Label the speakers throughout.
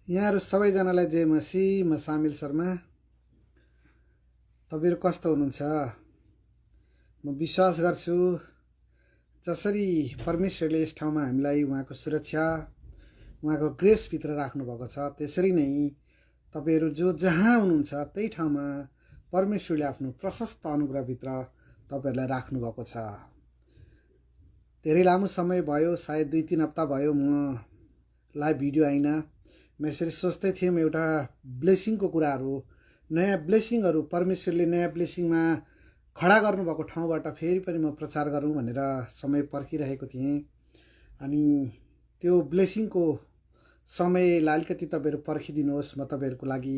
Speaker 1: यहाँहरू सबैजनालाई जय मसी। म सामिल शर्मा। तपाईँहरू कस्तो हुनुहुन्छ? म विश्वास गर्छु जसरी परमेश्वरले यस ठाउँमा हामीलाई उहाँको सुरक्षा, उहाँको ग्रेसभित्र राख्नुभएको छ, त्यसरी नै तपाईँहरू जो जहाँ हुनुहुन्छ त्यही ठाउँमा परमेश्वरले आफ्नो प्रशस्त अनुग्रहभित्र तपाईँहरूलाई राख्नुभएको छ। धेरै लामो समय भयो, सायद 2-3 हप्ता भयो म लाइभ भिडियो आइन। म यसरी सोच्दै थिएँ एउटा ब्लेसिङको कुराहरू, नयाँ ब्लेसिङहरू, परमेश्वरले नयाँ ब्लेसिङमा खडा गर्नुभएको ठाउँबाट फेरि पनि म प्रचार गरौँ भनेर समय पर्खिरहेको थिएँ। अनि त्यो ब्लेसिङको समयलाई अलिकति तपाईँहरू पर्खिदिनुहोस्। म तपाईँहरूको लागि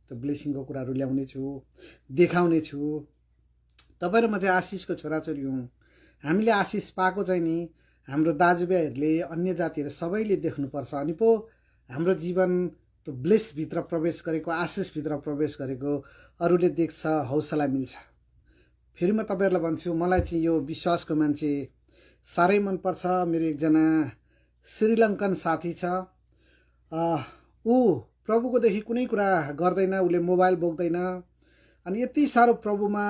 Speaker 1: त्यो ब्लेसिङको कुराहरू ल्याउने छु, देखाउने छु। तपाईँहरू म चाहिँ आशिषको छोराछोरी हुँ। हामीले आशिष पाएको चाहिँ नि हाम्रो दाजुभाइहरूले, अन्य जातिहरू सबैले देख्नुपर्छ, अनि पो हाम्रो जीवन त्यो ब्लेसभित्र प्रवेश गरेको, आशिषभित्र प्रवेश गरेको अरूले देख्छ, हौसला मिल्छ। फेरि म तपाईँहरूलाई भन्छु, मलाई चाहिँ यो विश्वासको मान्छे साह्रै मनपर्छ। मेरो एकजना श्रीलङ्कन साथी छ। ऊ प्रभुकोदेखि कुनै कुरा गर्दैन, उसले मोबाइल बोक्दैन, अनि यति साह्रो प्रभुमा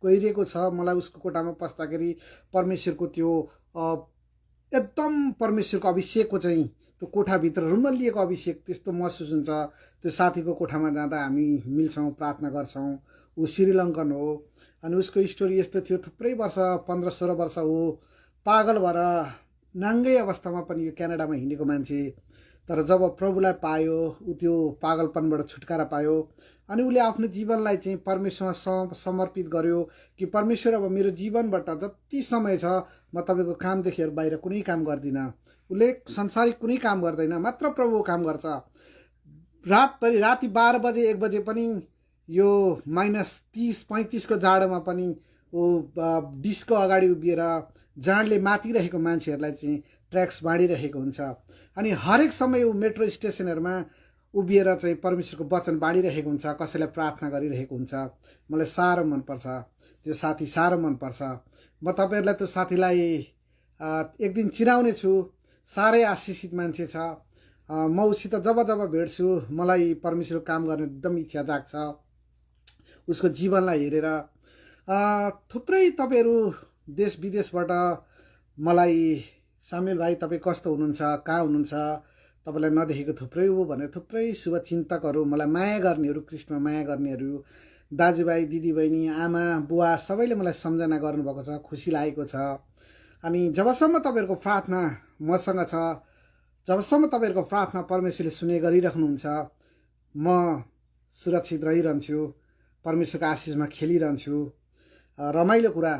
Speaker 1: गइरहेको छ। मलाई उसको कोठामा पस्दाखेरि परमेश्वरको त्यो एकदम परमेश्वरको अभिषेकको चाहिँ त्यो कोठाभित्र रुमल्लिएको अभिषेक त्यस्तो महसुस हुन्छ। त्यो साथीको कोठामा जाँदा हामी मिल्छौँ, प्रार्थना गर्छौँ। ऊ श्रीलङ्कन हो। अनि उसको स्टोरी यस्तो थियो, थुप्रै वर्ष, 15-16 वर्ष हो पागल भएर नाङ्गै अवस्थामा पनि यो क्यानाडामा हिँडेको मान्छे। तर जब प्रभुलाई पायो, ऊ त्यो पागलपनबाट छुटकारा पायो, अनि उसले आफ्नो जीवनलाई चाहिँ परमेश्वरमा समर्पित गर्यो कि परमेश्वर, अब मेरो जीवनबाट जति समय छ म तपाईँको कामदेखि बाहिर कुनै काम गर्दिनँ। उसले संसारिक कुनै काम गर्दैन, मात्र प्रभुको काम गर्छ। राति 12 बजे 1 बजे पनि यो -30-35 को जाडोमा पनि ऊ डिस्को अगाडि उभिएर जाडले मातिरहेको मान्छेहरूलाई चाहिँ ट्र्याक्स बाँडिरहेको हुन्छ। अनि हरेक समय ऊ मेट्रो स्टेसनहरूमा उभिएर चाहिँ परमेश्वरको वचन बाँडिरहेको हुन्छ, कसैलाई प्रार्थना गरिरहेको हुन्छ। मलाई साह्रो मनपर्छ त्यो साथी, साह्रो मनपर्छ। म तपाईँहरूलाई त्यो साथीलाई एक दिन चिनाउने छु। साह्रै आशिषित मान्छे छ। म उसित जब भेट्छु मलाई परमेश्वरको काम गर्ने एकदम इच्छा जाग्छ उसको जीवनलाई हेरेर। थुप्रै तपाईँहरू देश विदेशबाट मलाई, सामेल भाइ तपाईँ कस्तो हुनुहुन्छ, कहाँ हुनुहुन्छ, तपाईँलाई नदेखेको थुप्रै हो भनेर थुप्रै शुभचिन्तकहरू, मलाई माया गर्नेहरू, कृष्णमा माया गर्नेहरू, दाजुभाइ, दिदीबहिनी, आमा बुवा सबैले मलाई सम्झना गर्नुभएको छ, खुसी लागेको छ। अनि जबसम्म तपाईँहरूको प्रार्थना मसँग छ, जबसम्म तपाईँहरूको प्रार्थना परमेश्वरले सुने गरिराख्नुहुन्छ, म सुरक्षित रहिरहन्छु, परमेश्वरको आशिषमा खेलिरहन्छु। रमाइलो कुरा,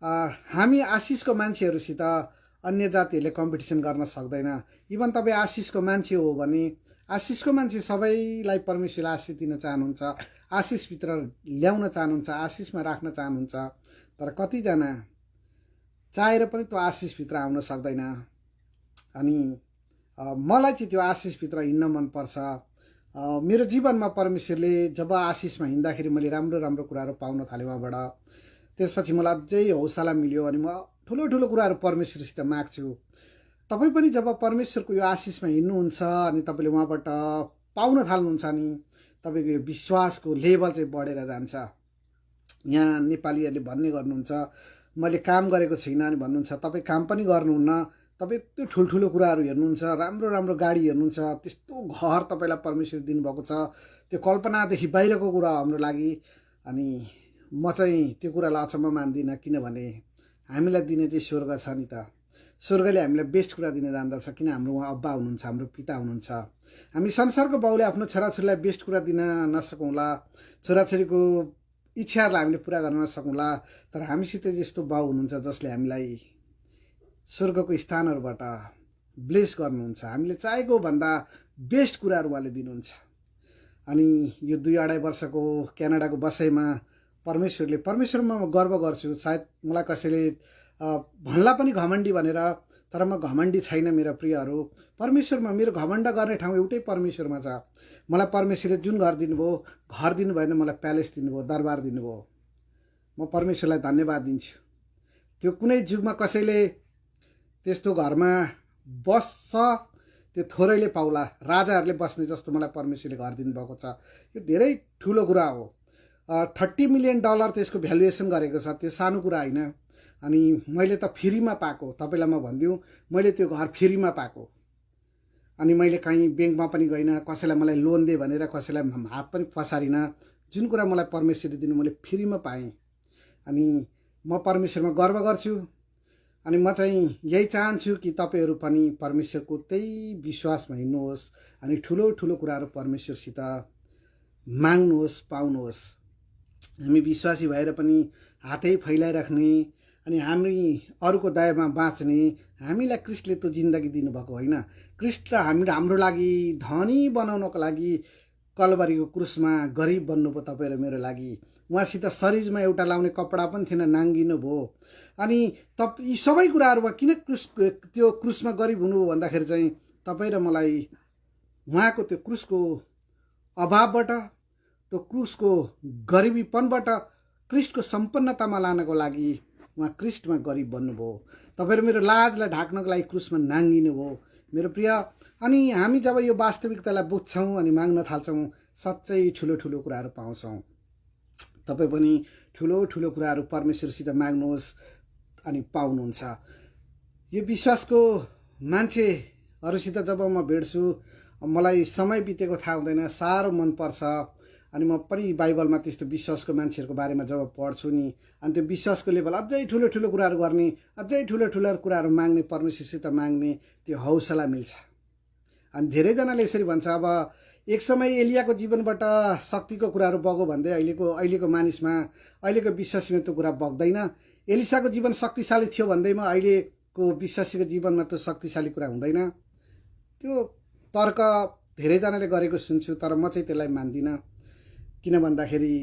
Speaker 1: हामी आशिषको मान्छेहरूसित अन्य जातिहरूले कम्पिटिसन गर्न सक्दैन। इभन तपाईँ आशिषको मान्छे हो भने, आशिषको मान्छे सबैलाई परमेश्वरले आशिष दिन चाहनुहुन्छ, आशिषभित्र ल्याउन चाहनुहुन्छ, आशिषमा राख्न चाहनुहुन्छ। तर कतिजना चाहेर पनि त्यो आशिषभित्र आउन सक्दैन। अनि मलाई चाहिँ त्यो आशिषभित्र हिँड्न मनपर्छ। मेरो जीवनमा परमेश्वरले जब आशिषमा हिँड्दाखेरि मैले राम्रो राम्रो कुराहरू पाउन थालेँ उहाँबाट। त्यसपछि मलाई अझै हौसला मिल्यो, अनि म ठुलो ठुलो कुराहरू परमेश्वरसित माग्छु। तपाईँ पनि जब परमेश्वरको यो आशिषमा हिँड्नुहुन्छ अनि तपाईँले उहाँबाट पाउन थाल्नुहुन्छ नि, तपाईँको यो विश्वासको लेभल चाहिँ बढेर जान्छ। यहाँ नेपालीहरूले भन्ने गर्नुहुन्छ, मैले काम गरेको छैन अनि भन्नुहुन्छ। तपाईँ काम पनि गर्नुहुन्न, तपाईँ यत्रो ठुल्ठुलो कुराहरू हेर्नुहुन्छ, राम्रो राम्रो गाडी हेर्नुहुन्छ, त्यस्तो घर तपाईँलाई परमेश्वर दिनुभएको छ। त्यो कल्पनादेखि बाहिरको कुरा हो हाम्रो लागि। अनि म चाहिँ त्यो कुरालाई अचम्म मान्दिनँ, किनभने हामीलाई दिने चाहिँ स्वर्ग छ नि त। स्वर्गले हामीलाई बेस्ट कुरा दिन जान्दछ, किन हाम्रो उहाँ अब्बा हुनुहुन्छ, हाम्रो पिता हुनुहुन्छ। हामी संसारको बाउले आफ्नो छोराछोरीलाई बेस्ट कुरा दिन नसकौँला, छोराछोरीको इच्छाहरूलाई हामीले पुरा गर्न नसकौँला, तर हामीसित यस्तो बाउ हुनुहुन्छ जसले हामीलाई स्वर्गको स्थानहरूबाट ब्लेस गर्नुहुन्छ। हामीले चाहेको भन्दा बेस्ट कुराहरू उहाँले दिनुहुन्छ। अनि यो 2-2.5 वर्षको क्यानाडाको बसाइमा परमेश्वरमा म गर्व गर्छु। सायद मलाई कसैले भन्ला पनि घमण्डी भनेर, तर म घमण्डी छैन मेरा प्रियहरू। परमेश्वरमा मेरो घमण्ड गर्ने ठाउँ एउटै परमेश्वरमा छ। मलाई परमेश्वरले जुन घर दिनुभयो, घर दिनु भएन, मलाई प्यालेस दिनुभयो, दरबार दिनुभयो। म परमेश्वरलाई धन्यवाद दिन्छु। त्यो कुनै जुगमा कसैले त्यस्तो घरमा बस्छ, त्यो थोरैले पाउला, राजाहरूले बस्ने जस्तो मलाई परमेश्वरले घर दिनुभएको छ। यो धेरै ठुलो कुरा हो। $30 मिलियन त्यसको भ्यालुएसन गरेको छ, त्यो सानो कुरा होइन। अनि मैले त फ्रीमा पाएको, तपाईँलाई म भनिदिउँ, मैले त्यो घर फ्रीमा पाएको। अनि मैले कहीँ ब्याङ्कमा पनि गइनँ, कसैलाई मलाई लोन दे भनेर कसैलाई हात पनि पसारिनँ। जुन कुरा मलाई परमेश्वरले दिनु मैले फ्रीमा पाएँ। अनि म परमेश्वरमा गर्व गर्छु। अनि म चाहिँ यही चाहन्छु कि तपाईँहरू पनि परमेश्वरको त्यही विश्वासमा हिँड्नुहोस् अनि ठुलो ठुलो कुराहरू परमेश्वरसित माग्नुहोस्, पाउनुहोस्। हामी विश्वासी भएर पनि हातै फैलाइराख्ने अनि हामी अरूको दयामा बाँच्ने, हामीलाई ख्रीष्टले त्यो जिन्दगी दिनुभएको होइन। ख्रीष्ट हाम्रो लागि धनी बनाउनको लागि कलवरीको क्रुसमा गरिब बन्नुभयो तपाईँ र मेरो लागि। उहाँसित शरीरमा एउटा लाउने कपडा पनि थिएन, नाङ्गिनु भयो। अनि यी सबै कुराहरूमा किन त्यो क्रुसमा गरिब हुनुभयो भन्दाखेरि चाहिँ तपाईँ र मलाई उहाँको त्यो क्रुसको अभावबाट, त्यो क्रुसको गरिबीपनबाट ख्रीष्टको सम्पन्नतामा लानको लागि उहाँ ख्रीष्टमा गरिब बन्नुभयो। तपाईँ र मेरो लाजलाई ढाक्नको लागि क्रुसमा नाङ्गिनु भयो मेरो प्रिय। अनि हामी जब यो वास्तविकतालाई बुझ्छौँ अनि माग्न थाल्छौँ, साँच्चै ठुलो ठुलो कुराहरू पाउँछौँ। तपाईँ पनि ठुलो ठुलो कुराहरू परमेश्वरसित माग्नुहोस् अनि पाउनुहुन्छ। यो विश्वासको मान्छेहरूसित जब म भेट्छु, मलाई समय बितेको थाहा हुँदैन, साह्रो मनपर्छ। अनि म पनि बाइबलमा त्यस्तो विश्वासको मान्छेहरूको बारेमा जब पढ्छु नि, अनि त्यो विश्वासको लेभल अझै ठुलो ठुलो कुराहरू गर्ने, अझै ठुलो ठुलो कुराहरू माग्ने, परमेश्वरसित माग्ने त्यो हौसला मिल्छ। अनि धेरैजनाले यसरी भन्छ, अब एक समय एलियाको जीवनबाट शक्तिको कुराहरू बग्यो भन्दै अहिलेको मानिसमा, अहिलेको विश्वासीमा त्यो कुरा बग्दैन। एलिसाको जीवन शक्तिशाली थियो भन्दैमा अहिलेको विश्वासीको जीवनमा त्यो शक्तिशाली कुरा हुँदैन। त्यो तर्क धेरैजनाले गरेको सुन्छु, तर म चाहिँ त्यसलाई मान्दिनँ। किन भन्दाखेरि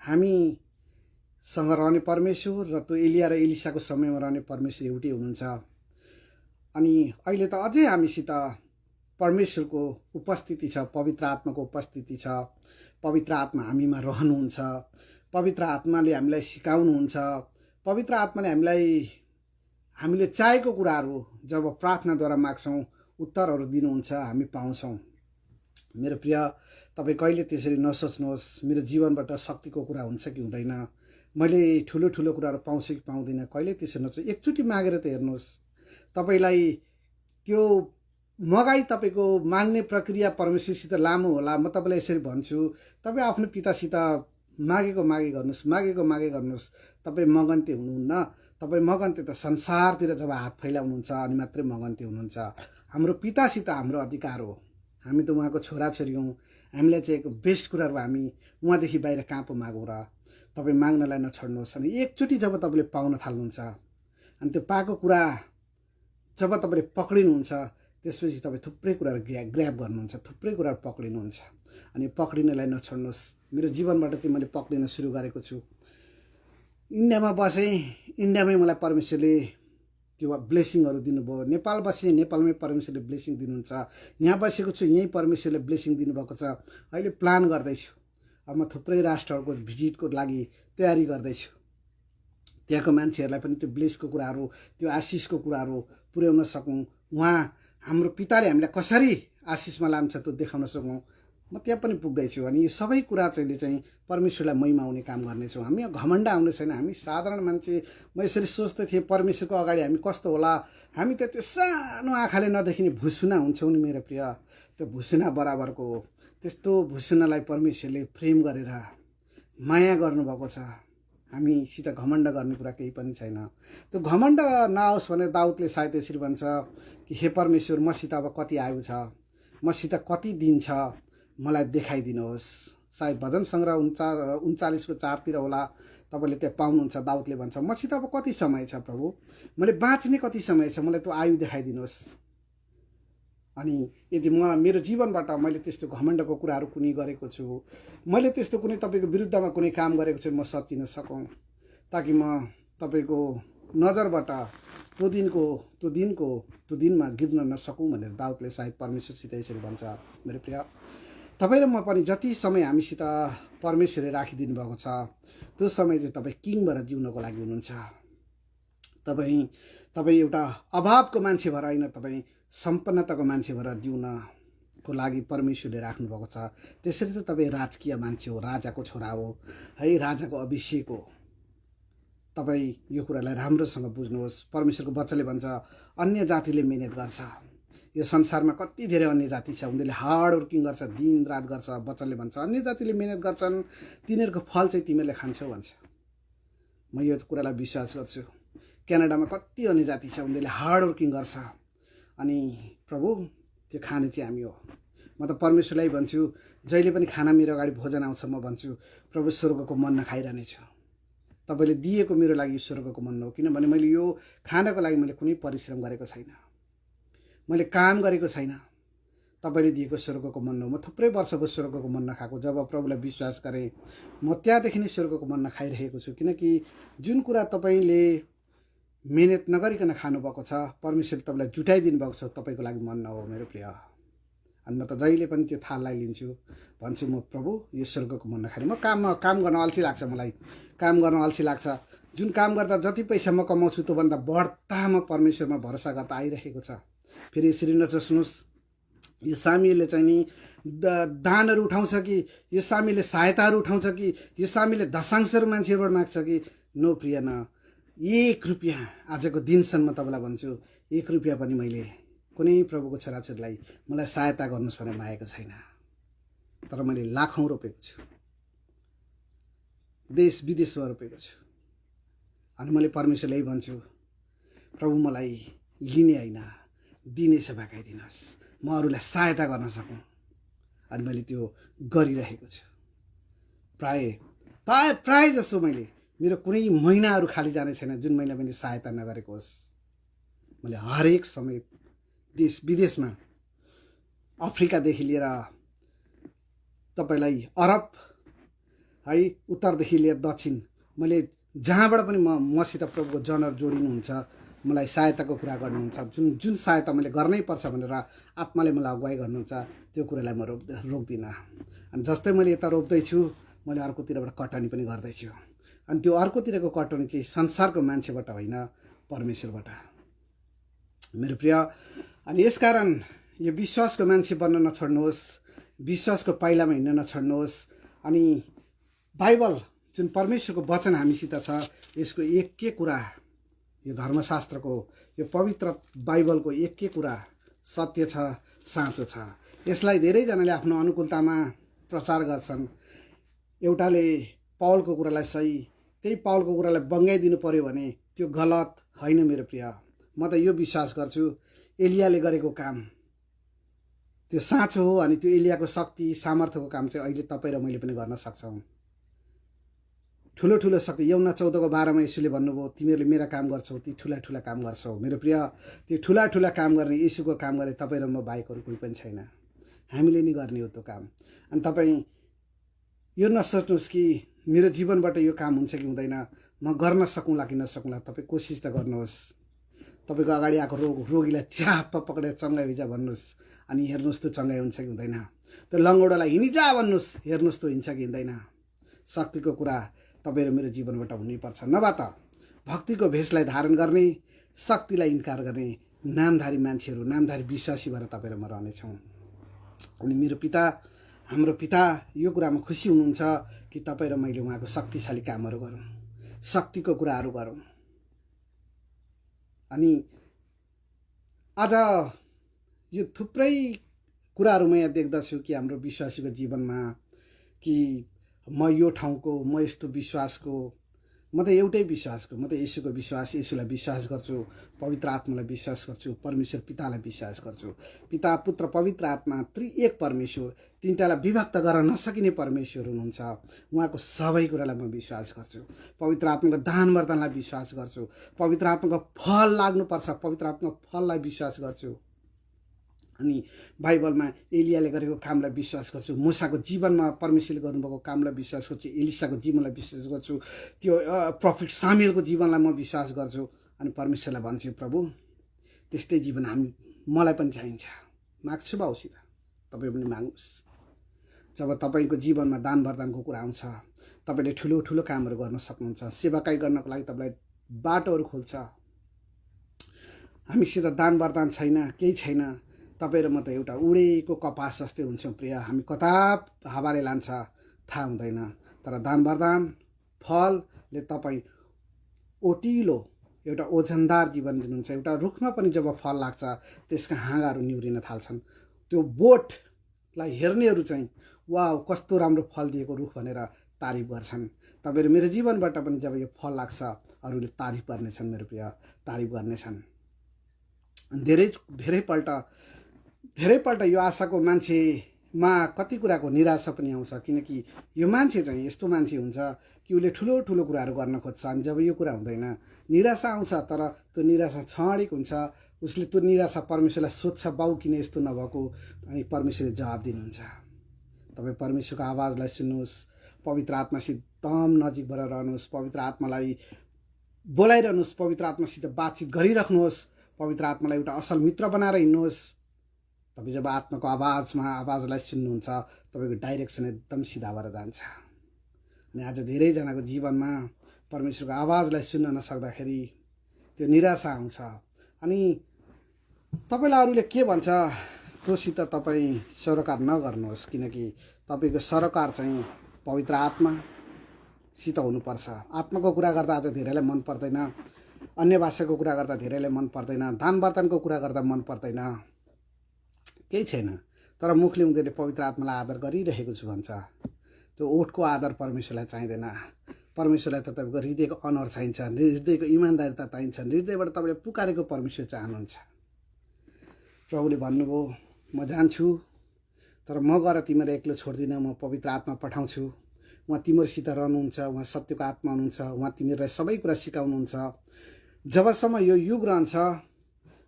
Speaker 1: हामीसँग रहने परमेश्वर र त्यो एलिया र एलिसाको समयमा रहने परमेश्वर एउटै हुनुहुन्छ। अनि अहिले त अझै हामीसित परमेश्वरको उपस्थिति छ, पवित्र आत्माको उपस्थिति छ। पवित्र आत्मा हामीमा रहनुहुन्छ, पवित्र आत्माले हामीलाई सिकाउनुहुन्छ, पवित्र आत्माले हामीले चाहेको कुराहरू जब प्रार्थनाद्वारा माग्छौँ उत्तरहरू दिनुहुन्छ, हामी पाउँछौँ। मेरो प्रिय, तपाईँ कहिले त्यसरी नसोच्नुहोस् मेरो जीवनबाट शक्तिको कुरा हुन्छ कि हुँदैन, मैले ठुलो ठुलो कुराहरू पाउँछु कि पाउँदिनँ, कहिले त्यसरी नसोच। एकचोटि मागेर त हेर्नुहोस्, तपाईँलाई त्यो मगाई तपाईँको माग्ने प्रक्रिया परमेश्वरसित लामो होला। म तपाईँलाई यसरी भन्छु, तपाईँ आफ्नो पितासित मागेको मागे गर्नुहोस्। तपाईँ मगन्ते हुनुहुन्न। तपाईँ मगन्ते त संसारतिर जब हात फैलाउनुहुन्छ अनि मात्रै मगन्ते हुनुहुन्छ। हाम्रो पितासित हाम्रो अधिकार हो, हामी त उहाँको छोराछोरी हौँ। हामीलाई चाहिएको बेस्ट कुराहरू हामी उहाँदेखि बाहिर कहाँ पो मागौँ र। तपाईँ माग्नलाई नछोड्नुहोस्। अनि एकचोटि जब तपाईँले पाउन थाल्नुहुन्छ अनि त्यो पाएको कुरा जब तपाईँले पक्रिनुहुन्छ, त्यसपछि तपाईँ थुप्रै कुराहरू ग्र्याब गर्नुहुन्छ, थुप्रै कुराहरू पक्रिनुहुन्छ। अनि पक्रिनलाई नछोड्नुहोस्। मेरो जीवनबाट चाहिँ मैले पक्रिन सुरु गरेको छु। इन्डियामा बसेँ, इन्डियामै मलाई परमेश्वरले त्यो ब्लेसिङहरू दिनुभयो। नेपाल बसेँ, नेपालमै परमेश्वरले ब्लेसिङ दिनुहुन्छ। यहाँ बसेको छु, यहीँ परमेश्वरले ब्लेसिङ दिनुभएको छ। अहिले प्लान गर्दैछु, अब म थुप्रै राष्ट्रहरूको भिजिटको लागि तयारी गर्दैछु। त्यहाँको मान्छेहरूलाई पनि त्यो ब्लेसको कुराहरू, त्यो आशिषको कुराहरू पुर्याउन सकौँ। उहाँ हाम्रो पिताले हामीलाई कसरी आशिषमा लान्छ त्यो देखाउन सकौँ। म त्यहाँ पनि पुग्दैछु। अनि यो सबै कुरा चाहिँ परमेश्वरलाई महिमा आउने काम गर्नेछौँ। हामी घमण्ड आउने छैन। हामी साधारण मान्छे। म यसरी सोच्दै थिएँ, परमेश्वरको अगाडि हामी कस्तो होला। हामी त त्यो सानो आँखाले नदेखिने भुसुना हुन्छौँ नि मेरो प्रिय। त्यो भुसुना बराबरको हो। त्यस्तो भुसुनालाई परमेश्वरले फ्रेम गरेर माया गर्नुभएको छ। हामीसित घमण्ड गर्ने कुरा केही पनि छैन। त्यो घमण्ड नआओस् भने दाउदले सायद यसरी भन्छ कि हे परमेश्वर, मसित अब कति आयु छ, मसित कति दिन छ, मलाई देखाइदिनुहोस्। सायद भजन सङ्ग्रह 39को 4तिर होला, तपाईँले त्यहाँ पाउनुहुन्छ। दाउदले भन्छ, मसित अब कति समय छ प्रभु, मैले बाँच्ने कति समय छ, मलाई त्यो आयु देखाइदिनुहोस्। अनि यदि मेरो जीवनबाट मैले त्यस्तो घमण्डको कुराहरू कुनै गरेको छु, मैले त्यस्तो कुनै तपाईँको विरुद्धमा कुनै काम गरेको छु, म सच्चिन सकौँ, ताकि म तपाईँको नजरबाट त्यो दिनमा गिर्न नसकौँ भनेर दाउदले सायद परमेश्वरसित यसरी भन्छ। मेरो प्रिय, तपाईँ र म पनि जति समय हामीसित परमेश्वरले राखिदिनु भएको छ, त्यो समय चाहिँ तपाईँ किङ भएर जिउनको लागि हुनुहुन्छ। तपाईँ एउटा अभावको मान्छे भएर होइन, तपाईँ सम्पन्नताको मान्छे भएर जिउनको लागि परमेश्वरले राख्नुभएको छ। त्यसरी त तपाईँ राजकीय मान्छे हो, राजाको छोरा हो है, राजाको अभिषेक हो। तपाईँ यो कुरालाई राम्रोसँग बुझ्नुहोस्। परमेश्वरको वचनले भन्छ अन्य जातिले मिहिनेत गर्छ। यो संसारमा कति धेरै अन्य जाति छ, उनीहरूले हार्ड वर्किङ गर्छ, दिन रात गर्छ। वचनले भन्छ अन्य जातिले मिहिनेत गर्छन्, तिनीहरूको फल चाहिँ तिमीहरूले खान्छौ भन्छ। म यो कुरालाई विश्वास गर्छु। क्यानाडामा कति अन्य जाति छ, उनीहरूले हार्ड वर्किङ गर्छ, अनि प्रभु त्यो खाने चाहिँ हामी हो। म त परमेश्वरलाई भन्छु, जहिले पनि खाना मेरो अगाडि भोजन आउँछ म भन्छु प्रभु स्वर्गको मन्ना खाइरहनेछु। तपाईँले दिएको मेरो लागि स्वर्गको मन्ना हो, किनभने मैले यो खानको लागि मैले कुनै परिश्रम गरेको छैन, मैले काम गरेको छैन। तपाईँले दिएको स्वर्गको मन्ना हो। म थुप्रै वर्ष भयो स्वर्गको मन्ना खाएको। जब प्रभुलाई विश्वास गरेँ म त्यहाँदेखि नै स्वर्गको मन्ना खाइरहेको छु, किनकि जुन कुरा तपाईँले मिहिनेत नगरिकन खानुभएको छ, परमेश्वरले तपाईँलाई जुटाइदिनु भएको छ, तपाईँको लागि मन्ना हो मेरो प्रिय। अनि म त जहिले पनि त्यो थाललाई लिन्छु, भन्छु म प्रभु यो स्वर्गको मन्ना खाने। म काम गर्न अल्छी लाग्छ, मलाई काम गर्न अल्छी लाग्छ। जुन काम गर्दा जति पैसा म कमाउँछु त्योभन्दा बढ्ता म परमेश्वरमा भरोसा गर्दा आइरहेको छ। फेरि यसरी नचोच्नुहोस्, यो सामीले चाहिँ नि दानहरू उठाउँछ कि, यो सामीले सहायताहरू उठाउँछ कि, यो सामीले दशांशहरू मान्छेहरूबाट माग्छ कि, नो प्रिय न। 1 रुपियाँ आजको दिनसम्म तपाईँलाई भन्छु, 1 रुपियाँ पनि मैले कुनै प्रभुको छोराछोरीलाई मलाई सहायता गर्नुहोस् भनेर मागेको छैन। तर मैले लाखौँ रोपेको छु, देश विदेशमा रोपेको छु। अनि मैले परमेश्वरलाई भन्छु प्रभु मलाई लिने होइन, दिने सेवा गाइदिनुहोस्, म अरूलाई सहायता गर्न सकौँ। अनि मैले त्यो गरिरहेको छु। प्राय जसो मैले मेरो कुनै महिनाहरू खाली जाने छैन जुन महिना मैले सहायता नगरेको होस्। मैले हरेक समय देश विदेशमा, अफ्रिकादेखि लिएर तपाईँलाई अरब है, उत्तरदेखि लिएर दक्षिण, मैले जहाँबाट पनि मसित प्रभुको जनहरू जोडिनुहुन्छ, मलाई सहायताको कुरा गर्नुहुन्छ। जुन सहायता मैले गर्नै पर्छ भनेर आत्माले मलाई अगुवाई गर्नुहुन्छ, त्यो कुरालाई म रोक्दिनँ। अनि जस्तै मैले यता रोप्दैछु, मैले अर्कोतिरबाट कटनी पनि गर्दैछु। अनि त्यो अर्कोतिरको कटनी चाहिँ संसारको मान्छेबाट होइन, परमेश्वरबाट मेरो प्रिय। अनि यसकारण यो विश्वासको मान्छे बन्न नछोड्नुहोस्, विश्वासको पाइलामा हिँड्न नछोड्नुहोस्। अनि बाइबल जुन परमेश्वरको वचन हामीसित छ, यसको एक कुरा, यो धर्मशास्त्रको, यो पवित्र बाइबलको एक कुरा सत्य छ, साँचो छ। यसलाई धेरैजनाले आफ्नो अनुकूलतामा प्रचार गर्छन्। एउटाले पावलको कुरालाई सही, त्यही पावलको कुरालाई बङ्गाइदिनु पर्यो भने त्यो गलत होइन मेरो प्रिय। म त यो विश्वास गर्छु, एलियाले गरेको काम त्यो साँचो हो। अनि त्यो एलियाको शक्ति सामर्थ्यको काम चाहिँ अहिले तपाईँ र मैले पनि गर्न सक्छौँ। ठुलो ठुलो शक्ति, यौना 14:12 यीशुले भन्नुभयो तिमीहरूले मेरा काम गर्छौ, ती ठुला ठुला काम गर्छौ। मेरो प्रिय, त्यो ठुला ठुला काम गर्ने, यीशुको काम गर्ने तपाईँ र म बाहेक अरू कोही पनि छैन। हामीले नि गर्ने हो त्यो काम। अनि तपाईँ यो नसोच्नुहोस् कि मेरो जीवनबाट यो काम हुन्छ कि हुँदैन, म गर्न सकौँला कि नसकौँला। तपाईँ कोसिस त गर्नुहोस्। तपाईँको अगाडि आएको रोगीलाई च्याप्प पक्रेर चङ्गाइ हुन्छ भन्नुहोस्, अनि हेर्नुहोस् त्यो चङ्गाइ हुन्छ कि हुँदैन। त्यो लङ्गोडालाई हिँडिजा भन्नुहोस्, हेर्नुहोस् त्यो हिँड्छ कि हिँड्दैन। शक्तिको कुरा तपाईँ र मेरो जीवनबाट हुनैपर्छ। नभए त भक्तिको भेषलाई धारण गर्ने, शक्तिलाई इन्कार गर्ने नामधारी मान्छेहरू, नामधारी विश्वासी भएर तपाईँ र म रहनेछौँ। अनि मेरो पिता, हाम्रो पिता यो कुरामा खुसी हुनुहुन्छ कि तपाईँ र मैले उहाँको शक्तिशाली कामहरू गरौँ, शक्तिको कुराहरू गरौँ। अनि आज यो थुप्रै कुराहरू म यहाँ देख्दछु कि हाम्रो विश्वासीको जीवनमा कि म यो ठाउँको, म यस्तो विश्वासको, म त एउटै विश्वासको, म त येशूको विश्वास, येशूलाई विश्वास गर्छु, पवित्र आत्मालाई विश्वास गर्छु, परमेश्वर पितालाई विश्वास गर्छु। पिता, पुत्र, पवित्र आत्मा, त्रिएक परमेश्वर, तिनटालाई विभक्त गर्न नसकिने परमेश्वर हुनुहुन्छ। उहाँको सबै कुरालाई म विश्वास गर्छु। पवित्र आत्माको दान वरदानलाई विश्वास गर्छु। पवित्र आत्माको फल लाग्नुपर्छ, पवित्र आत्माको फललाई विश्वास गर्छु। अनि बाइबलमा एलियाले गरेको कामलाई विश्वास गर्छु, मूसाको जीवनमा परमेश्वरले गर्नुभएको कामलाई विश्वास गर्छु, एलिसाको जीवनलाई विश्वास गर्छु, त्यो प्रफिट सामुएलको जीवनलाई म विश्वास गर्छु। अनि परमेश्वरलाई भन्छु प्रभु त्यस्तै जीवन मलाई पनि चाहिन्छ। माग्छु बाउसित, तपाईँ पनि माग्नुहोस्। जब तपाईँको जीवनमा दान वरदानको कुरा आउँछ, तपाईँले ठुलो ठुलो कामहरू गर्न सक्नुहुन्छ। सेवाकाई गर्नको लागि तपाईँलाई बाटोहरू खोल्छ। हामीसित दान वरदान छैन, केही छैन, तपाईँ र म त एउटा उडेको कपास जस्तै हुन्छौँ प्रिय। हामी कता हावाले लान्छ थाहा हुँदैन। तर दान वरदान फलले तपाईँ ओटिलो एउटा ओजनदार जीवन दिनुहुन्छ। एउटा रुखमा पनि जब फल लाग्छ त्यसका हाँगाहरू निहुरिन थाल्छन्। त्यो बोटलाई हेर्नेहरू चाहिँ वाउ कस्तो राम्रो फल दिएको रुख भनेर तारिफ गर्छन्। तपाईँहरू मेरो जीवनबाट पनि जब यो फल लाग्छ अरूले तारिफ गर्नेछन्, मेरो प्रिय, तारिफ गर्नेछन्। धेरैपल्ट यो आशाको मान्छेमा कति कुराको निराशा पनि आउँछ। किनकि यो मान्छे चाहिँ यस्तो मान्छे हुन्छ कि उसले ठुलो ठुलो कुराहरू गर्न खोज्छ। अनि जब यो कुरा हुँदैन निराशा आउँछ। तर त्यो निराशा क्षणिक हुन्छ। उसले त्यो निराशा परमेश्वरलाई सोध्छ, बाउ किन यस्तो नभएको? अनि परमेश्वरले जवाब दिनुहुन्छ। तपाईँ परमेश्वरको आवाजलाई सुन्नुहोस्, पवित्र आत्मासित तम नजिक भएर रहनुहोस्, पवित्र आत्मालाई बोलाइरहनुहोस्, पवित्र आत्मासित बातचित गरिराख्नुहोस्, पवित्र आत्मालाई एउटा असल मित्र बनाएर हिँड्नुहोस्। तपाईँ जब आत्माको आवाजलाई सुन्नुहुन्छ तपाईँको डाइरेक्सन एकदम सिधा भएर जान्छ। अनि आज धेरैजनाको जीवनमा परमेश्वरको आवाजलाई सुन्न नसक्दाखेरि त्यो निराशा आउँछ। अनि तपाईँलाई अरूले के भन्छ त्योसित तपाईँ सरोकार नगर्नुहोस्। किनकि तपाईँको सरोकार चाहिँ पवित्र आत्मासित हुनुपर्छ। आत्माको कुरा गर्दा आज धेरैलाई मन पर्दैन, अन्य भाषाको कुरा गर्दा धेरैलाई मन पर्दैन, दान वरदानको कुरा गर्दा मन पर्दैन, केही छैन। तर मुखले उनीहरूले पवित्र आत्मालाई आदर गरिरहेको छु भन्छ। त्यो ओठको आदर परमेश्वरलाई चाहिँदैन। परमेश्वरलाई त तपाईँको हृदयको अनर चाहिन्छ, हृदयको इमान्दारिता चाहिन्छ, हृदयबाट तपाईँले पुकारेको परमेश्वर चाहनुहुन्छ। प्रभुले भन्नुभयो म जान्छु, तर म गएर तिमीलाई एक्लो छोड्दिनँ, म पवित्र आत्मा पठाउँछु। उहाँ तिमीहरूसित रहनुहुन्छ, उहाँ सत्यको आत्मा हुनुहुन्छ, उहाँ तिमीहरूलाई सबै कुरा सिकाउनुहुन्छ। जबसम्म यो युग रहन्छ,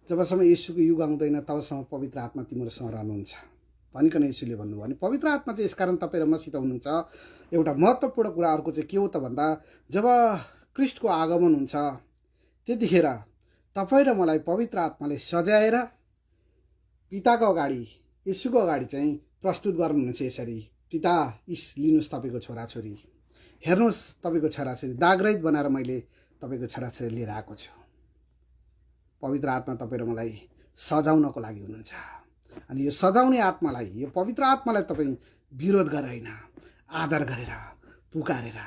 Speaker 1: जबसम्म येशूको युग आउँदैन, तबसम्म पवित्र आत्मा तिमीहरूसँग रहनुहुन्छ भनिकन येशूले भन्नुभयो। अनि पवित्र आत्मा चाहिँ यसकारण तपाईँ र मसित हुनुहुन्छ। एउटा महत्त्वपूर्ण कुरा अर्को चाहिँ के हो त भन्दा, जब क्रिस्टको आगमन हुन्छ त्यतिखेर तपाईँ र मलाई पवित्र आत्माले सजाएर पिताको अगाडि, येशूको अगाडि चाहिँ प्रस्तुत गर्नुहुन्छ। यसरी पिता लिनुहोस् तपाईँको छोराछोरी, हेर्नुहोस् तपाईँको छोराछोरी, दागरहित बनाएर मैले तपाईँको छोराछोरी लिएर आएको छु। पवित्र आत्मा तपाईँ र मलाई सजाउनको लागि हुनुहुन्छ। अनि यो सजाउने आत्मालाई, यो पवित्र आत्मालाई तपाईँ विरोध गरेर होइन, आदर गरेर पुकारेर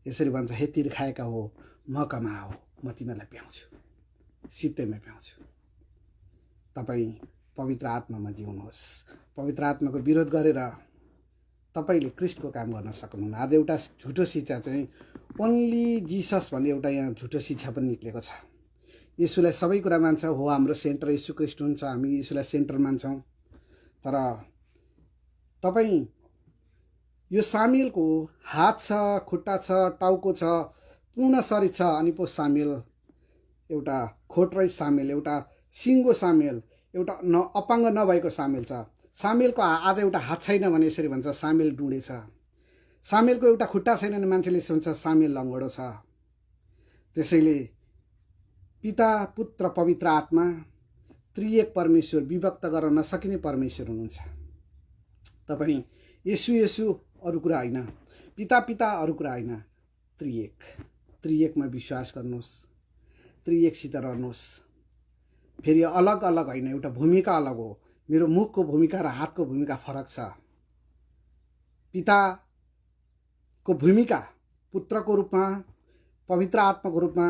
Speaker 1: यसरी भन्छ, हे तिर खाएका हो म कमा हो, म तिमीहरूलाई प्याउँछु, सित्तैमा प्याउँछु। तपाईँ पवित्र आत्मामा जिउनुहोस्। पवित्र आत्माको विरोध गरेर तपाईँले क्रिस्टको काम गर्न सक्नुहुन्न। आज एउटा झुटो शिक्षा चाहिँ ओन्ली जिसस भन्ने एउटा यहाँ झुटो शिक्षा पनि निक्लेको छ। येशूलाई सबै कुरा मान्छ, हो हाम्रो सेन्टर येशू क्रिस्ट हुन्छ, हामी येशूलाई सेन्टर मान्छौँ। तर तपाईँ यो सामेलको हात छ, खुट्टा छ, टाउको छ, पूर्ण शरीर छ, अनि पो सामेल एउटा खोटरै सामेल, एउटा सिङ्गो सामेल, एउटा अपाङ्ग नभएको सामेल छ। सामेलको आज एउटा हात छैन भने यसरी भन्छ सामेल डुँडे छ। सामेलको एउटा खुट्टा छैन भने मान्छेले भन्छ सामेल लङ्गडो छ। त्यसैले पिता, पुत्र, पवित्र आत्मा त्रिएक परमेश्वर, विभक्त गर्न नसकिने परमेश्वर हुनुहुन्छ। तपाईँ येशू अरू कुरा होइन, पिता अरू कुरा होइन, त्रिएकमा विश्वास गर्नुहोस्, त्रिएकसित रहनुहोस्। फेरि अलग अलग होइन, एउटा भूमिका अलग हो। मेरो मुखको भूमिका र हातको भूमिका फरक छ। पिताको भूमिका पुत्रको रूपमा, पवित्र आत्माको रूपमा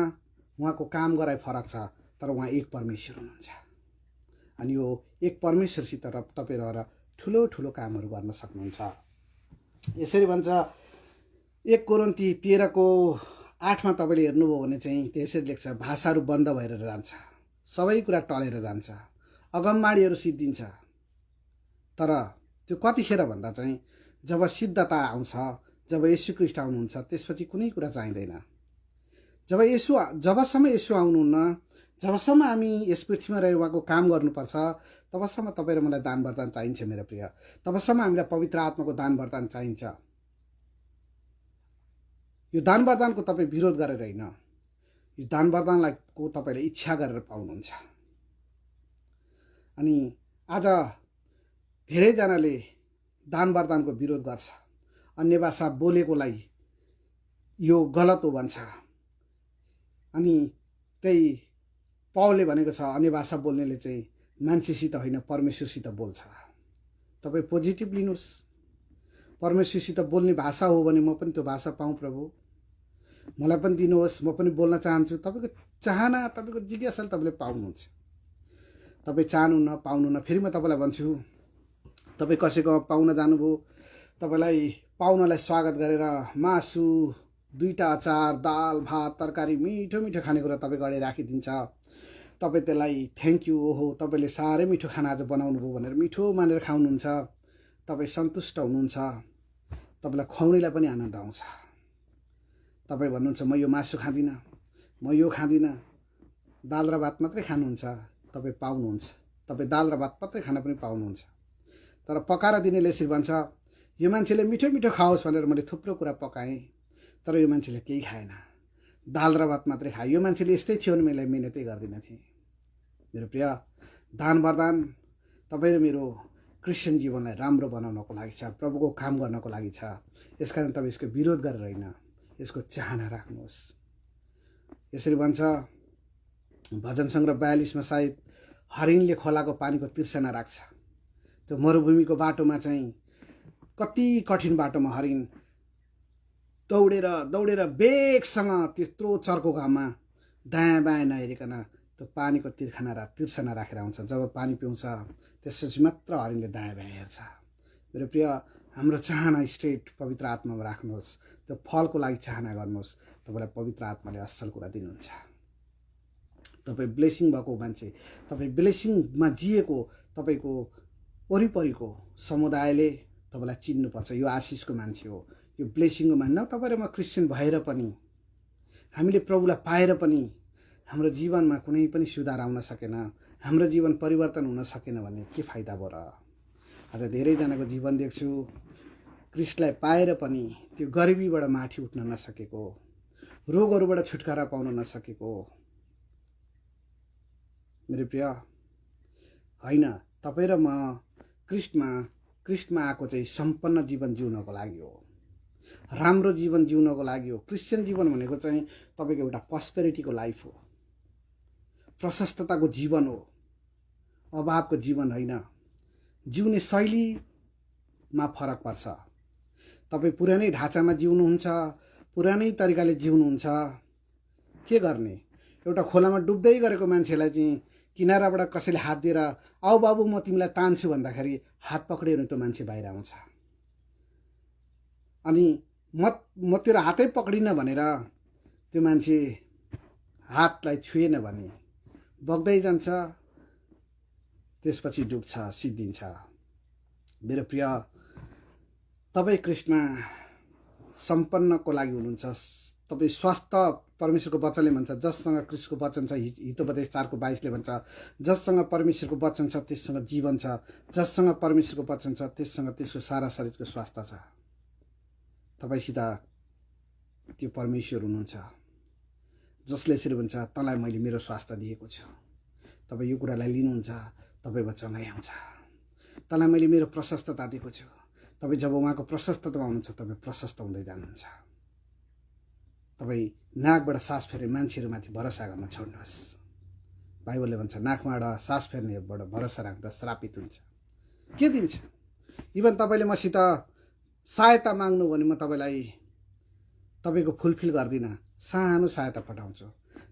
Speaker 1: उहाँको काम गराइ फरक छ, तर उहाँ एक परमेश्वर हुनुहुन्छ। अनि यो एक परमेश्वरसित तपाईँ रहेर ठुलो ठुलो कामहरू गर्न सक्नुहुन्छ। यसरी भन्छ 1 कोरिन्थी 13:8 तपाईँले हेर्नुभयो भने चाहिँ त्यसरी लेख्छ, भाषाहरू बन्द भएर जान्छ, सबै कुरा टलेर जान्छ, अगमबाणीहरू सिद्धिन्छ। तर त्यो कतिखेर भन्दा चाहिँ जब सिद्धता आउँछ, जब येशू ख्रीष्ट आउनुहुन्छ, त्यसपछि कुनै कुरा चाहिँदैन। जबसम्म येशू आउनुहुन्न, जबसम्म हामी यस पृथ्वीमा रहेर उहाँको काम गर्नुपर्छ, तबसम्म तपाईँ र मलाई दान वरदान चाहिन्छ मेरो प्रिय। तबसम्म हामीलाई पवित्र आत्माको दान वरदान चाहिन्छ। यो दान वरदानको तपाईँ विरोध गरेर होइन, यो दान वरदानलाई तपाईँले इच्छा गरेर पाउनुहुन्छ। अनि आज धेरैजनाले दान वरदानको विरोध गर्छ, अन्य भाषा बोलेकोलाई यो गलत हो भन्छ। अनि त्यही पावलले भनेको छ अन्य भाषा बोल्नेले चाहिँ मान्छेसित होइन परमेश्वरसित बोल्छ। तपाईँ पोजिटिभ लिनुहोस्। परमेश्वरसित बोल्ने भाषा हो भने म पनि त्यो भाषा पाऊँ प्रभु, मलाई पनि दिनुहोस्, म पनि बोल्न चाहन्छु। तपाईँको चाहना, तपाईँको जिज्ञासाले तपाईँले पाउनुहुन्छ। तपाईँ चाहनुहुन्न, पाउनुहुन्न। फेरि म तपाईँलाई भन्छु, तपाईँ कसैको पाहुना जानुभयो, तपाईँलाई पाहुनालाई स्वागत गरेर मासु, 2टा अचार, दाल भात तरकारी मिठो मिठो खानेकुरा तपाईँको अगाडि राखिदिन्छ। तपाईँ त्यसलाई थ्याङ्क यू, ओहो तपाईँले साह्रै मिठो खाना आज बनाउनु भयो भनेर मिठो मानेर खाउनुहुन्छ। तपाईँ सन्तुष्ट हुनुहुन्छ, तपाईँलाई खुवाउनेलाई पनि आनन्द आउँछ। तपाईँ भन्नुहुन्छ म यो मासु खाँदिनँ, म यो खाँदिनँ, दाल र भात मात्रै खानुहुन्छ, तपाईँ पाउनुहुन्छ। तपाईँ दाल र भात मात्रै खान पनि पाउनुहुन्छ। तर पकाएर दिनेले यसरी भन्छ, यो मान्छेले मिठो मिठो खाओस् भनेर मैले थुप्रो कुरा पकाएँ, तर यो मान्छेले केही खाएन, दाल र भात मात्रै खायो। यो मान्छेले यस्तै थियो भने मैले मिहिनेतै गर्दिनँ थिएँ। मेरो प्रिय, दान वरदान तपाईँ र मेरो क्रिस्चियन जीवनलाई राम्रो बनाउनको लागि छ, प्रभुको काम गर्नको लागि छ। यसकारण तपाईँ यसको विरोध गरेर होइन, यसको चाहना राख्नुहोस्। यसरी भन्छ भजन सङ्ग्रह 42 सायद, हरिणले खोलाको पानीको तिर्सना राख्छ। त्यो मरुभूमिको बाटोमा चाहिँ कति कठिन बाटोमा हरिण दौडेर दौडेर बेगसँग त्यत्रो चर्को घाममा दायाँ बायाँ नहेरिकन त्यो पानीको तिर्सना राखेर आउँछ। जब पानी पिउँछ त्यसपछि मात्र हरिणले दायाँ बायाँ हेर्छ। मेरो प्रिय, हाम्रो चाहना स्ट्रेट पवित्र आत्मामा राख्नुहोस्। त्यो फलको लागि चाहना गर्नुहोस्, तपाईँलाई पवित्र आत्माले असल कुरा दिनुहुन्छ। तपाईँ ब्लेसिङ भएको मान्छे, तपाईँ ब्लेसिङमा जिएको तपाईँको वरिपरिको समुदायले तपाईँलाई चिन्नुपर्छ। यो आशिषको मान्छे हो, यो ब्लेसिङको मान्छे। न तपाईँ र म क्रिस्चियन भएर पनि, हामीले प्रभुलाई पाएर पनि हाम्रो जीवनमा कुनै पनि सुधार आउन सकेन, हाम्रो जीवन परिवर्तन हुन सकेन भने के फाइदा भयो र? आज धेरैजनाको जीवन देख्छु, क्रिस्टलाई पाएर पनि त्यो गरिबीबाट माथि उठ्न नसकेको, रोगहरूबाट छुटकारा पाउन नसकेको। मेरो प्रिय, होइन, तपाईँ र म क्रिस्टमा आएको चाहिँ सम्पन्न जीवन जिउनको लागि हो, राम्रो जीवन जिउनको लागि हो। क्रिस्चियन जीवन भनेको चाहिँ तपाईँको एउटा प्रस्पेरिटीको लाइफ हो, प्रशस्तताको जीवन हो, अभावको जीवन होइन। जिउने शैलीमा फरक पर्छ। तपाईँ पुरानै ढाँचामा जिउनुहुन्छ, पुरानै तरिकाले जिउनुहुन्छ, के गर्ने? एउटा खोलामा डुब्दै गरेको मान्छेलाई चाहिँ किनाराबाट कसैले हात दिएर आऊ बाबु म तिमीलाई तान्छु भन्दाखेरि हात पक्रियो भने त्यो मान्छे बाहिर आउँछ। अनि म तेरो हातै पक्रिनँ भनेर त्यो मान्छे हातलाई छुएन भने बग्दै जान्छ, त्यसपछि डुब्छ, सिद्धिन्छ। मेरो प्रिय, तपाईँ क्रिस्टमा सम्पन्नको लागि हुनुहुन्छ। तपाईँ स्वास्थ्य, परमेश्वरको वचनले भन्छ जससँग क्रिस्टको वचन छ, हितोपदेश 4:22 भन्छ जससँग परमेश्वरको वचन छ त्यससँग जीवन छ, जससँग परमेश्वरको वचन छ त्यससँग त्यसको सारा शरीरको स्वास्थ्य छ। तपाईँसित त्यो परमेश्वर हुनुहुन्छ जसले यसरी भन्छ तँलाई मैले मेरो स्वास्थ्य दिएको छु। तपाईँ यो कुरालाई लिनुहुन्छ, तपाईँमा चङ्गाइ आउँछ। तँलाई मैले मेरो प्रशस्तता दिएको छु। तपाईँ जब उहाँको प्रशस्ततामा हुनुहुन्छ तपाईँ प्रशस्त हुँदै जानुहुन्छ। तपाईँ नाकबाट सास फेर्ने मान्छेहरूमाथि भरोसा गर्न छोड्नुहोस्। बाइबलले भन्छ नाकबाट सास फेर्नेबाट भरोसा राख्दा श्रापित हुन्छ। के दिन्छ? इभन तपाईँले मसित सहायता माग्नु भने म तपाईँलाई तपाईँको फुलफिल गर्दिनँ, सानो सहायता पठाउँछु।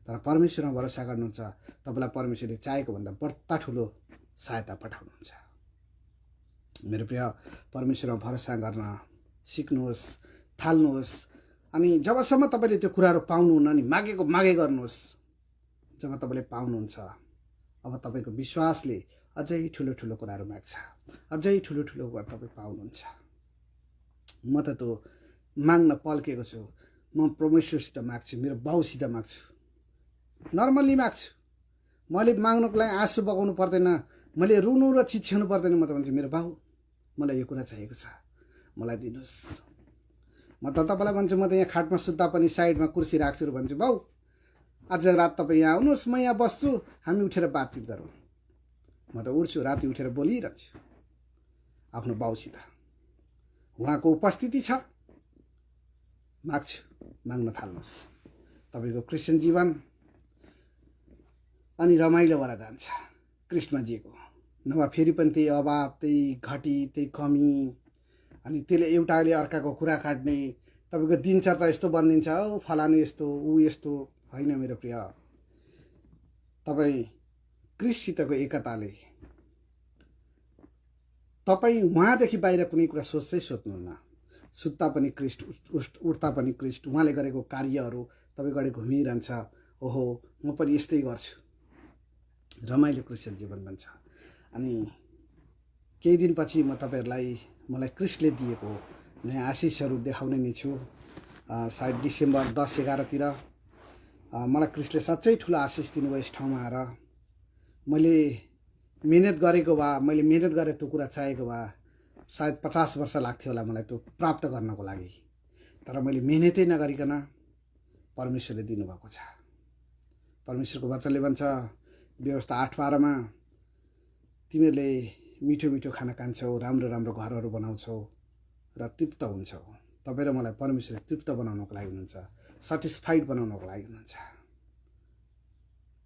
Speaker 1: तर परमेश्वरमा भरोसा गर्नुहुन्छ, तपाईँलाई परमेश्वरले चाहेको भन्दा बढ्ता ठुलो सहायता पठाउनुहुन्छ। मेरो प्रिय, परमेश्वरमा भरोसा गर्न सिक्नुहोस्, थाल्नुहोस्। अनि जबसम्म तपाईँले त्यो कुराहरू पाउनुहुन्न नि मागेको मागे गर्नुहोस्। जब तपाईँले पाउनुहुन्छ अब तपाईँको विश्वासले अझै ठुलो ठुलो कुराहरू माग्छ, अझै ठुलो ठुलो कुरा तपाईँ पाउनुहुन्छ। म त त्यो माग्न पल्केको छु। म परमेश्वरसित माग्छु, मेरो बाउसित माग्छु, नर्मल्ली माग्छु। मैले माग्नुको लागि आँसु बगाउनु पर्दैन, मैले रुनु र चिच्याउनु पर्दैन। म त भन्छु मेरो बाउ मलाई यो कुरा चाहिएको छ, मलाई दिनुहोस्। म त तपाईँलाई भन्छु, म त यहाँ खाटमा सुत्दा पनि साइडमा कुर्सी राख्छु र भन्छु बाउ आज रात तपाईँ यहाँ आउनुहोस्, म यहाँ बस्छु, हामी उठेर बातचित गरौँ। म त उठ्छु, राति उठेर बोलिरहन्छु आफ्नो बाउसित। उहाँको उपस्थिति छ, माग्छु। माग्न थाल्नुहोस्। तपाईँको क्रिस्चियन जीवन अनि रमाइलो भएर जान्छ कृष्णजीको। नभए फेरि पनि त्यही अभाव, त्यही घटी, त्यही कमी, अनि त्यसले एउटाले अर्काको कुरा काट्ने, तपाईँको दिनचर्या यस्तो बनिदिन्छ, औ फलानु यस्तो, ऊ यस्तो। होइन मेरो प्रिय, तपाईँ क्रिस्टसितको एकताले तपाईँ उहाँदेखि बाहिर कुनै कुरा सोच्दै सोध्नुहुन्न। सुत्ता पनि क्रिस्ट, उठ्दा पनि क्रिस्ट, उहाँले गरेको कार्यहरू तपाईँ गएर घुमिरहन्छ। ओहो म पनि यस्तै गर्छु, रमाइलो क्रिस्चियन जीवन बन्छ। अनि केही दिनपछि म तपाईँहरूलाई मलाई क्रिस्टले दिएको नयाँ आशिषहरू देखाउने नै छु। सायद डिसेम्बर 10-11 मलाई क्रिस्टले साँच्चै ठुलो आशिष दिनुभयो यस ठाउँमा आएर। मैले मिहिनेत गरेको भए, मैले मिहिनेत गरेर त्यो कुरा चाहेको भए सायद 50 वर्ष लाग्थ्यो होला मलाई त्यो प्राप्त गर्नको लागि। तर मैले मिहिनेतै नगरिकन परमेश्वरले दिनुभएको छ। परमेश्वरको वचनले भन्छ व्यवस्था 8:12 तिमीहरूले मिठो मिठो खाना खान्छौ, राम्रो राम्रो घरहरू बनाउँछौ र तृप्त हुन्छौ। तपाईँ र मलाई परमेश्वरले तृप्त बनाउनको लागि हुनुहुन्छ, सेटिस्फाइड बनाउनको लागि हुनुहुन्छ।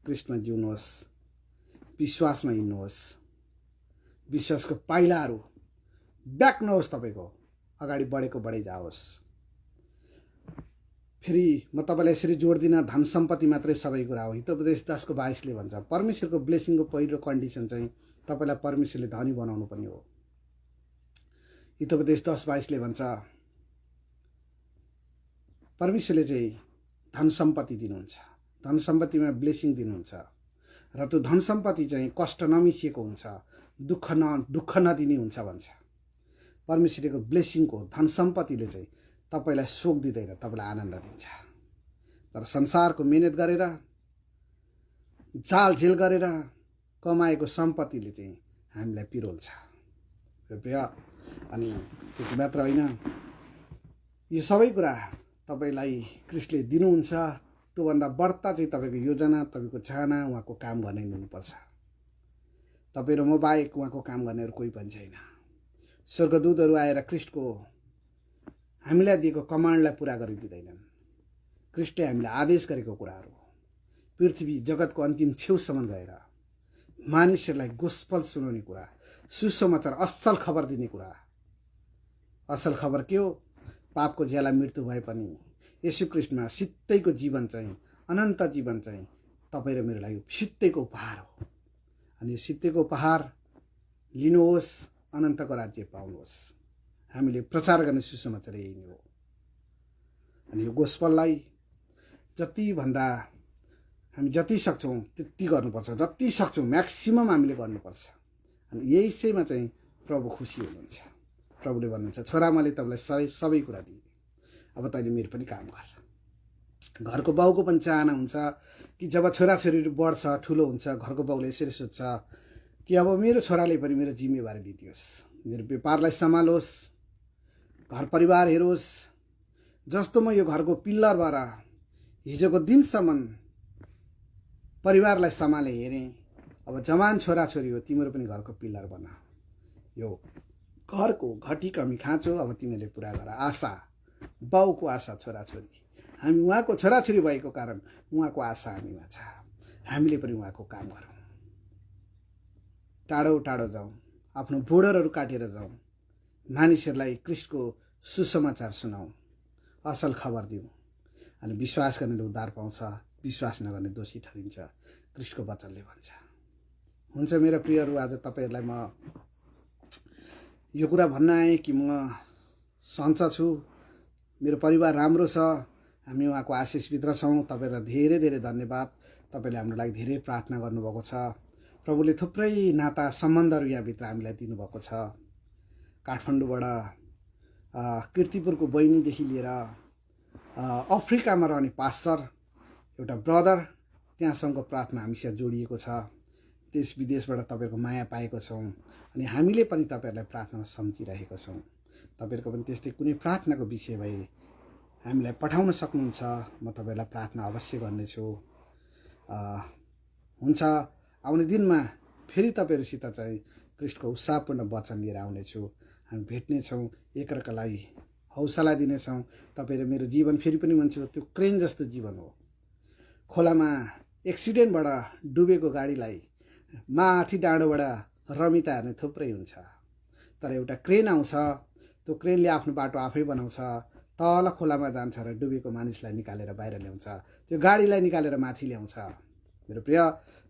Speaker 1: क्रिस्टमा जिउनुहोस्, विश्वासमा हिँड्नुहोस्, विश्वासको पाइलाहरू ब्याक्नुहोस्, तपाईँको अगाडि बढेको बढै जाओस्। फेरि म तपाईँलाई यसरी जोड्दिनँ धन सम्पत्ति मात्रै सबै कुरा हो। हितोपदेश 10:22 भन्छ परमेश्वरको ब्लेसिङको पहिलो कन्डिसन चाहिँ तपाईँलाई परमेश्वरले धनी बनाउनु पनि हो। हितोपदेश 10:22 भन्छ परमेश्वरले चाहिँ धन सम्पत्ति दिनुहुन्छ, धन सम्पत्तिमा ब्लेसिङ दिनुहुन्छ र त्यो धन सम्पत्ति चाहिँ कष्ट नमिसिएको हुन्छ, दुःख नदिने हुन्छ भन्छ। परमेश्वरको ब्लेसिङको धन सम्पत्तिले चाहिँ तपाईँलाई शोक दिँदैन, तपाईँलाई आनन्द दिन्छ। तर संसारको मेहनत गरेर, जालझेल गरेर कमाएको सम्पत्तिले चाहिँ हामीलाई पिरोल्छ। अनि त्यति मात्र होइन, यो सबै कुरा तपाईँलाई क्रिस्टले दिनुहुन्छ। त्योभन्दा बढ्ता चाहिँ तपाईँको योजना, तपाईँको चाहना उहाँको काम गर्ने हुनुपर्छ। तपाईँ र म बाहेक उहाँको काम गर्नेहरू कोही पनि छैन। स्वर्गदूतहरू आएर क्रिस्टको हामीलाई दिएको कमान्डलाई पुरा गरिदिँदैनन्। क्रिस्टले हामीलाई आदेश गरेको कुराहरू पृथ्वी जगतको अन्तिम छेउसम्म गएर मानिसहरूलाई गोस्पल सुनाउने कुरा, सुसमाचार, असल खबर दिने कुरा। असल खबर के हो? पापको ज्याला मृत्यु भए पनि येशू क्रिस्टमा सित्तैको जीवन चाहिँ, अनन्त जीवन चाहिँ तपाईँ र मेरो लागि सित्तैको उपहार हो। अनि यो सित्तैको उपहार लिनुहोस्, अनन्तको राज्य पाउनुहोस्। हामीले प्रचार गर्ने सुसमाचार यही नै हो। अनि यो गोस्पललाई जतिभन्दा हामी जति सक्छौँ त्यति गर्नुपर्छ, जति सक्छौँ म्याक्सिमम हामीले गर्नुपर्छ। अनि यसैमा चाहिँ प्रभु खुसी हुनुहुन्छ। प्रभुले भन्नुहुन्छ छोरा मैले तपाईँलाई सबै कुरा दिएँ, अब तैँले मेरो पनि काम गर। घरको बाउको पनि चाहना हुन्छ कि जब छोराछोरीहरू बढ्छ, ठुलो हुन्छ, घरको बाउले यसरी सोध्छ कि अब मेरो छोराले पनि मेरो जिम्मेवारी लिदियोस्, मेरो व्यापारलाई सम्हालोस्, घर परिवार हेरोस्। जस्तो म यो घरको पिल्लर भएर हिजोको दिनसम्म परिवारलाई सम्हाले हेरेँ, अब जवान छोराछोरी हो, तिम्रो पनि घरको पिल्लर बना। यो घरको घटी कमी खाँचो अब तिमीले पुरा गर। आशा, बाउको आशा छोराछोरी, हामी उहाँको छोराछोरी भएको कारण उहाँको आशा हामीमा छ। हामीले पनि उहाँको काम गरौँ, टाढो टाढो जाउँ, आफ्नो बोर्डरहरू काटेर जाउँ, मानिसहरूलाई क्रिस्टको सुसमाचार सुनाउँ, असल खबर दिउँ। अनि विश्वास गर्नेले उद्धार पाउँछ, विश्वास नगर्ने दोषी ठहरिन्छ, क्रिस्टको वचनले भन्छ। हुन्छ मेरा प्रियहरू, आज तपाईँहरूलाई म यो कुरा भन्न आएँ कि म सन्चो छु, मेरो परिवार राम्रो छ, हामी उहाँको आशिषभित्र छौँ। तपाईँलाई धेरै धेरै धन्यवाद। तपाईँले हाम्रो लागि धेरै प्रार्थना गर्नुभएको छ। प्रभुले थुप्रै नाता सम्बन्धहरू यहाँभित्र हामीलाई दिनुभएको छ। काठमाडौँबाट कीर्तिपुरको बहिनीदेखि लिएर अफ्रिकामा रहने पास्टर, एउटा ब्रदर, त्यहाँसँगको प्रार्थना हामीसँग जोडिएको छ। देश विदेशबाट तपाईँको माया पाएको छौँ अनि हामीले पनि तपाईँहरूलाई प्रार्थनामा सम्झिरहेको छौँ। तपाईँहरूको पनि त्यस्तै कुनै प्रार्थनाको विषय भए हामीलाई पठाउन सक्नुहुन्छ, म तपाईँहरूलाई प्रार्थना अवश्य गर्नेछु। हुन्छ, आउने दिनमा फेरि तपाईँहरूसित चाहिँ क्रिस्टको उत्साहपूर्ण वचन लिएर आउनेछु। हामी भेट्नेछौँ, एकअर्कालाई हौसला दिनेछौँ। तपाईँ र मेरो जीवन फेरि पनि भन्छु त्यो क्रेन जस्तो जीवन हो। खोलामा एक्सिडेन्टबाट डुबेको गाडीलाई माथि डाँडोबाट रमिता हेर्ने थुप्रै हुन्छ, तर एउटा क्रेन आउँछ, त्यो क्रेनले आफ्नो बाटो आफै बनाउँछ, तल खोलामा जान्छ र डुबेको मानिसलाई निकालेर बाहिर ल्याउँछ, त्यो गाडीलाई निकालेर माथि ल्याउँछ। मेरो प्रिय,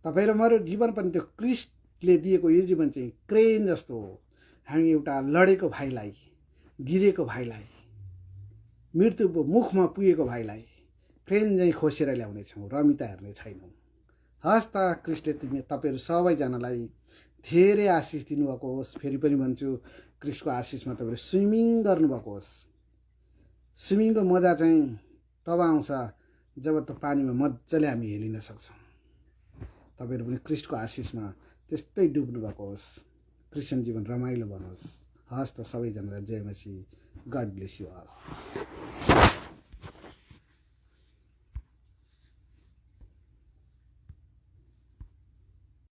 Speaker 1: तपाईँ र मेरो जीवन पनि त्यो क्रिस्टले दिएको यो जीवन चाहिँ क्रेन जस्तो हो। हामी एउटा लडेको भाइलाई, गिरेको भाइलाई, मृत्युको मुखमा पुगेको भाइलाई क्रेन चाहिँ खोसेर ल्याउनेछौँ, रमिता हेर्ने छैनौँ। हस् त, क्रिस्टले तपाईँहरू सबैजनालाई धेरै आशिष दिनुभएको होस्। फेरि पनि भन्छु, क्रिस्टको आशिषमा तपाईँहरू स्विमिङ गर्नुभएको होस्। स्विमिङको मजा चाहिँ तब आउँछ जब त्यो पानीमा मजाले हामी हेलिन सक्छौँ। तपाईँहरू पनि क्रिस्टको आशिषमा त्यस्तै डुब्नुभएको होस्। क्रिस्चियन जीवन रमाइलो बनोस्। हस् त, सबैजनालाई जय मसीह। God bless you all.